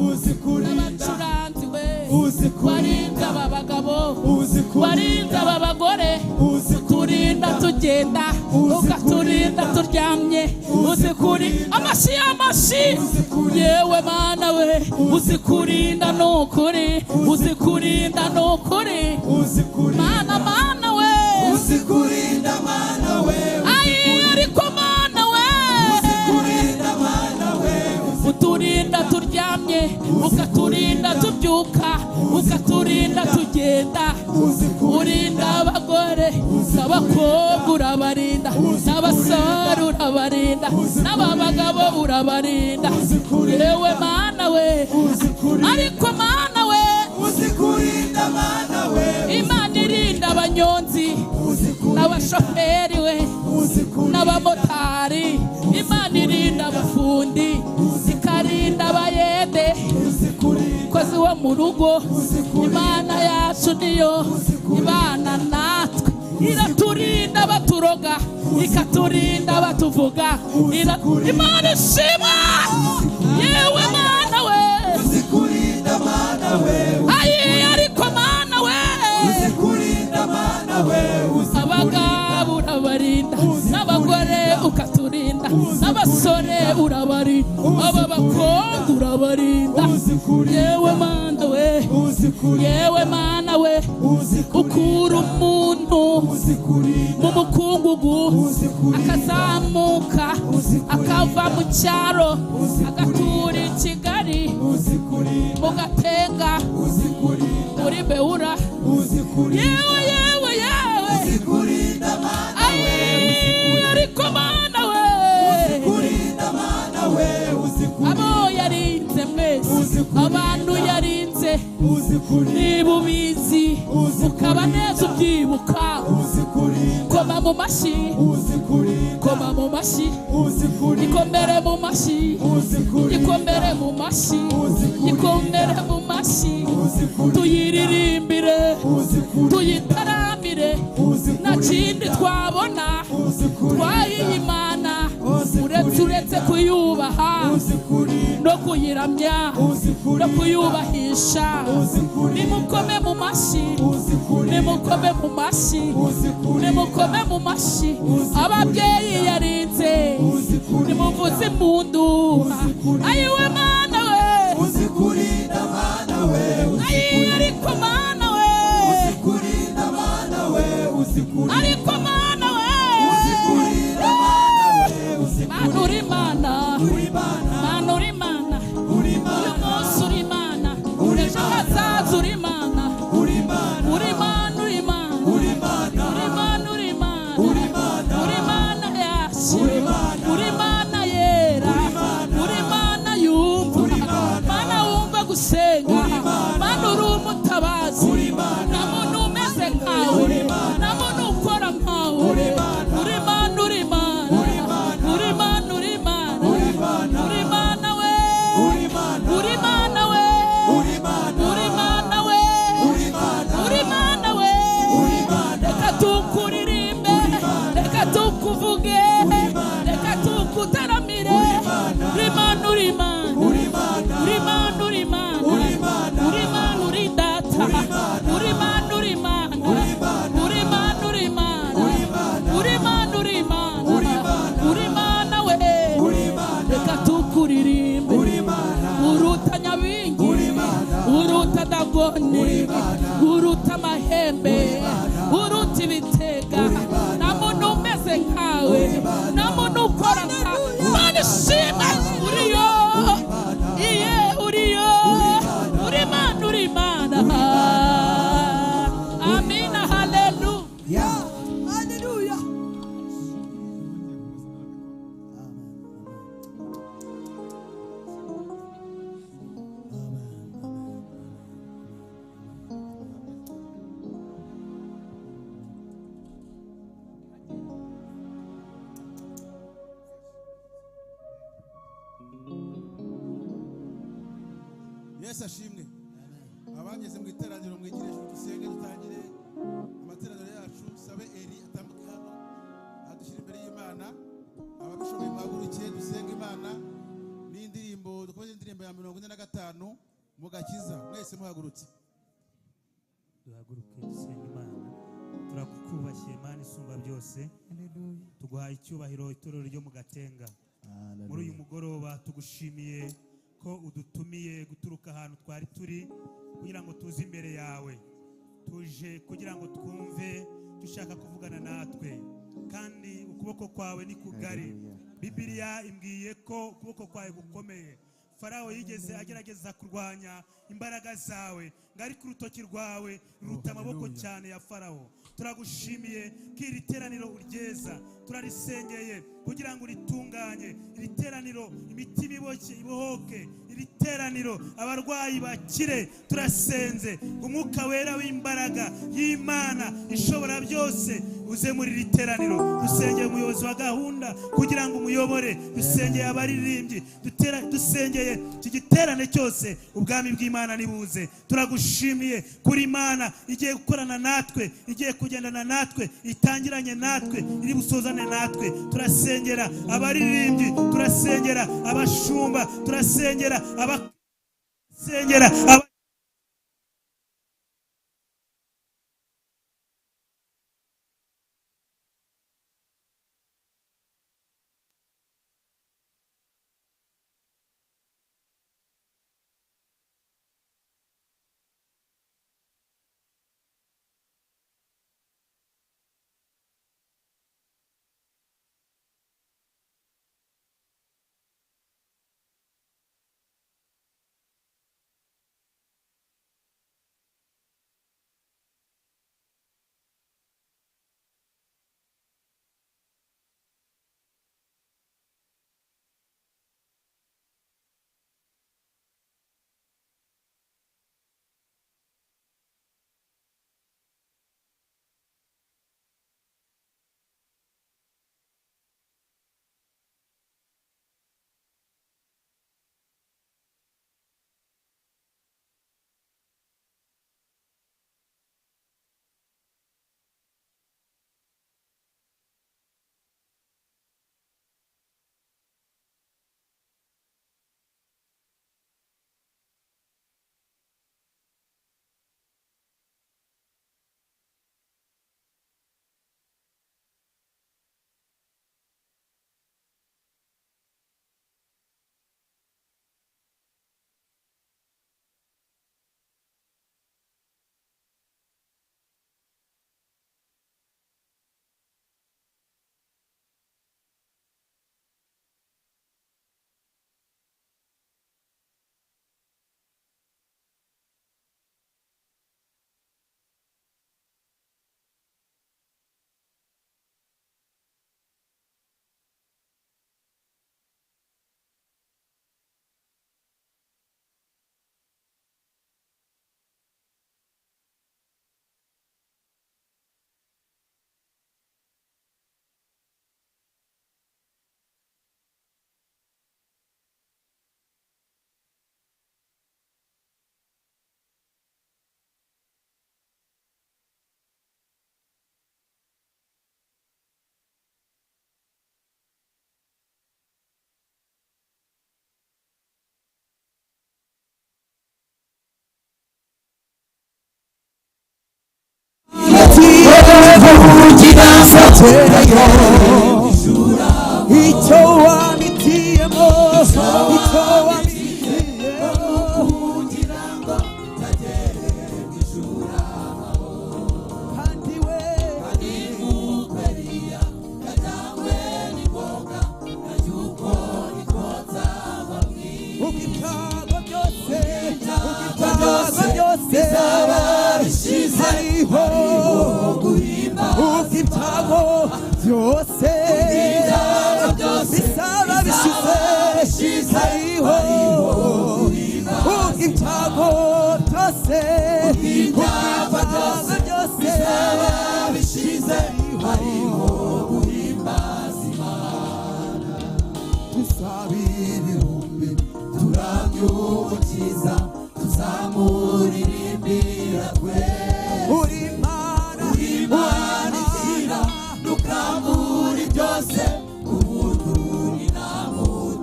n'abacuranzi we warinda abagabo warinda abagore uturinda tugenda ukaturinda turyamye uzikuri amashi yewe mana we uzikurinda nukuri uzikurinda nukuri mana we uzikurinda mana we ariko mana we uzikurinda mana we uturinda turyamye ukaturinda tubyuka ukaturinda tugenda urinda abagore n'abakobwa urabarinda n'abasore urabarinda n'abagabo urabarinda yewe mana we ariko mana we uzikurinda mana we Imana irinda abanyonzi n'abashoferi we n'abamotari Imana irinda abafundi ikarinda abayede kozi wo mu rugo Imana yacu niyo ibana natwe iraturinda baturoga ikaturinda batuvuga Imana ishimwa yewe mana we uzikurinda mana we ariko mana we uzikurinda mana we abagabo urabarinda n'abagore ukaturinda n'abasore urabarinda aba bakobwa urabarinda yewe mana we yewe mana we ukura umuntu mu mukungugu akazamuka akava mu cyaro agatura i Kigali mu Gatenga muri Beura yewe uzikurinda mana we ariko mana we uzikurinda mana we abo yarinze mwese abantu yarinze niba ubizi ukaba neza ubyibuka koma mu mashyi koma mu mashyi ikomere mu mashyi ikomere mu mashyi ikomere mu mashyi tuyiririmbire tuyitaramire nta kindi twabona twayiyimana uretse kuyubaha no kuyiramya no kuyubahisha nimukome mu mashyi nimukome mu mashyi nimukome mu mashyi ababyeyi yarinze nimuvuze impundu ayiwe mana we uzikurinda mana we ariko mana we uzikurinda mana we ariko mana we mana uri mana mana uri mana uyu munsi uri mana ejo hazaza uri mana uri mana uri mana uri mana uri mana uri mana yacu uri mana yera uri mana yumva mana wumva gusenga mana uri umutabazi nta muntu umeze nkawe nta muntu ukora nkawe uri mana uri mana uri mana uri mana uri mana we uri mana we uri mana we uri mana we reka tukuririmbe reka tukuvuge reka tukutaramire uri mana uri mana uri mana uri mana uri mana uri data uri mana uri mana uri mana uri mana uri mana uri mana uri mana we reka tukuririmbe uruta nyabingi uruta dagoni uruta amahembe uruta ibitega nta muntu umeze nkawe nta muntu ukora nkawe Imana ishimwe uriyo iye uriyo uri mana uri mana amina haleluya haleluya Yesu ashimwe. Abangeze mu iteraniro mwigire ijuru dusenge dutangire amateraniro yacu. Sabe Eli atambuke hano adushyira imbere y'Imana. Ababishoboye muhagurukiye dusenge Imana. indirimbo dukomeze indirimbo ya 45 mu gakiza mwese muhagurutse duhaguruke dusenga Imana turakukubashye Imana isumba byose tuguhaye icyubahiro itorero ryo mu Gatenga muri uyu mugoroba tugushimiye ko udutumiye guturuka ahantu twari turi kugira ngo tuze imbere yawe tuje kugira ngo twumve dushaka kuvugana natwe kandi ukuboko kwawe ni kugari Bibiliya imbwiye ko ukuboko kwawe gukomeye Farao yigeze agerageza kurwanya imbaraga zawe ngari ku rutoki rwawe ruruta amaboko cyane ya Farao turagushimiye kiri teraniro uryeza turarisengeye kugira ngo ritunganye iri teraniro imitima ibohoke iri teraniro abarwayi bakire turasenze umwuka wera w'imbaraga y'Imana ishobora byose uze muri iri teraniro dusengeye umuyobozi wa gahunda kugira ngo umuyobore dusengeye abaririmbyi dusengeye iki giterane cyose ubwami bw'Imana nibuze turagushimiye kuri Imana igiye gukorana natwe igiye kugendana natwe itangiranye natwe iri busozane natwe turasengera abaririmbyi turasengera abashumba turasengera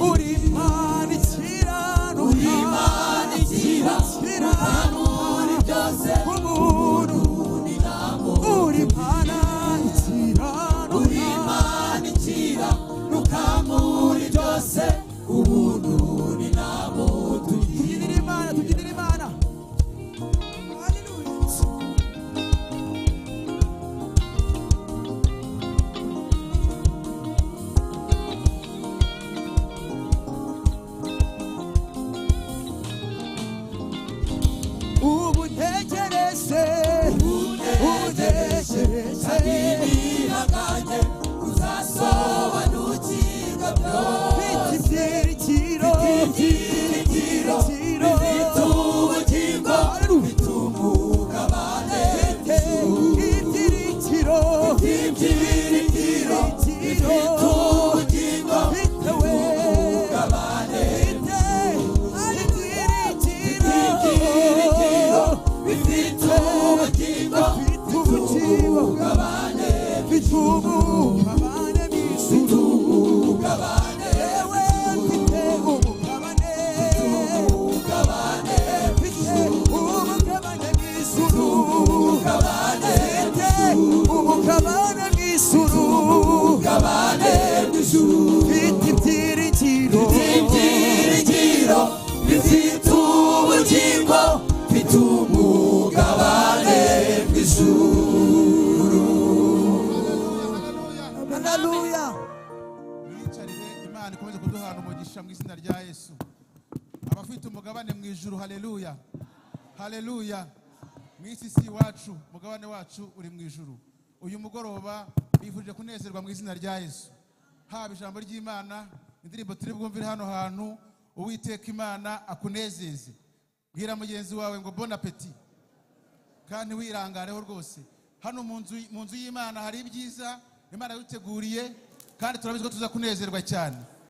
Uri Haleluya. Haleluya. Mwisi si wacu, mugabane wacu uri mu ijuru. Uyu mugoroba bifuje kunezerwa mu izina rya Yesu. Haba ijambo ry'Imana, indirimbo turi bwumvire hano hantu, Uwiteka Imana akunezeze. Bwira mugenzi wawe ngo bon appétit. Kandi wirangareho rwose. Hano mu nzu y'Imana hari ibyiza, Imana yiteguriye kandi turabizi ko tuza kunezerwa cyane.